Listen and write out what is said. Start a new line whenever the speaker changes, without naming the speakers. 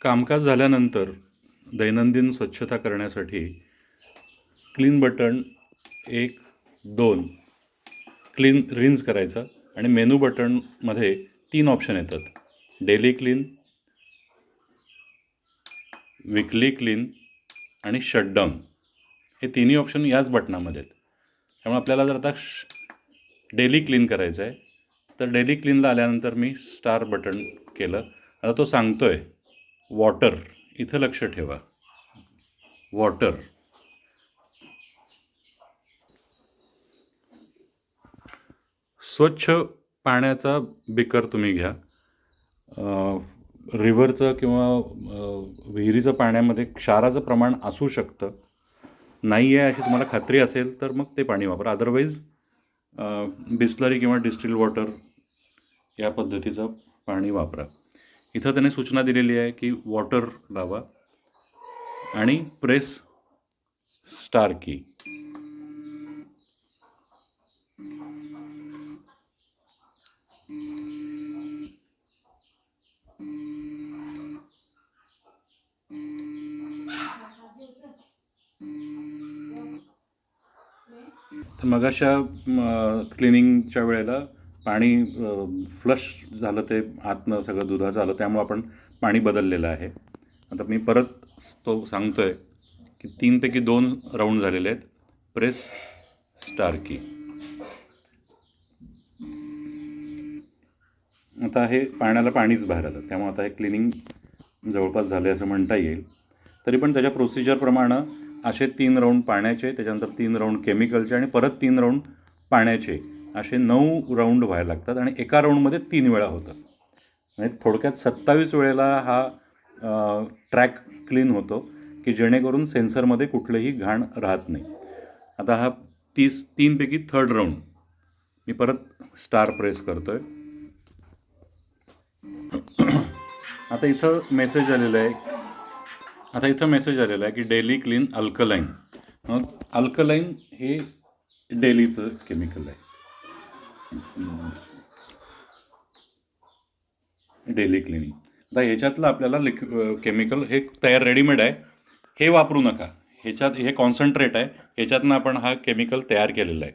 कामकाज झाल्यानंतर दैनंदिन स्वच्छता करण्यासाठी क्लीन बटन 1, 2 क्लीन रिन्स करायचा आणि मेनू बटनमध्ये 3 ऑप्शन येतात. डेली क्लीन, विकली क्लीन आणि शटडाऊन. हे तिन्ही ऑप्शन याच बटनामध्ये आहेत. त्यामुळे आपल्याला जर आता डेली क्लीन करायचं आहे तर डेली क्लीनला आल्यानंतर मी स्टार बटन केलं. आता तो सांगतोय वॉटर, इथं लक्ष ठेवा. वॉटर, स्वच्छ पाण्याचा बिकर तुम्ही घ्या. रिव्हरचं किंवा विहिरीचं पाण्यामध्ये क्षाराचं प्रमाण असू शकतं. नाही आहे अशी तुम्हाला खात्री असेल तर मग ते पाणी वापरा. अदरवाईज बिस्लरी किंवा डिस्टिल वॉटर या पद्धतीचं पाणी वापरा. इथं त्याने सूचना दिलेली आहे की वॉटर लावा आणि प्रेस स्टार की. तर मगाशा क्लिनिंगच्या वेळेला पाणी फ्लश झालं, ते आतनं सगळं दुधाचं आलं, त्यामुळं आपण पाणी बदललेलं आहे. आता मी परत तो सांगतो आहे की 3 पैकी 2 राऊंड झालेले आहेत. प्रेस स्टार की. आता हे पाण्याला पाणीच बाहेर आलं, त्यामुळे आता हे क्लिनिंग जवळपास झाले असं म्हणता येईल. तरी पण त्याच्या प्रोसिजरप्रमाणे असे 3 राऊंड पाण्याचे, त्याच्यानंतर 3 राऊंड केमिकलचे आणि परत 3 राऊंड पाण्याचे, असे 9 राऊंड व्हायला लागतात आणि एका राऊंडमध्ये 3 वेळा होतं. म्हणजे थोडक्यात 27 वेळेला हा ट्रॅक क्लीन होतो की जेणेकरून सेन्सरमध्ये कुठलंही घाण राहत नाही. आता हा 3 पैकी 3rd राऊंड मी परत स्टार प्रेस करतो आहे. आता इथं मेसेज आलेला आहे की डेली क्लीन अल्कलाईन. मग अल्कलाईन हे डेलीचं केमिकल आहे. Daily cleaning. आता ह्याच्यातलं आपल्याला केमिकल हे तयार रेडीमेड आहे, हे वापरू नका. ह्याच्यात हे कॉन्सन्ट्रेट आहे, ह्याच्यातनं आपण हा केमिकल तयार केलेला आहे.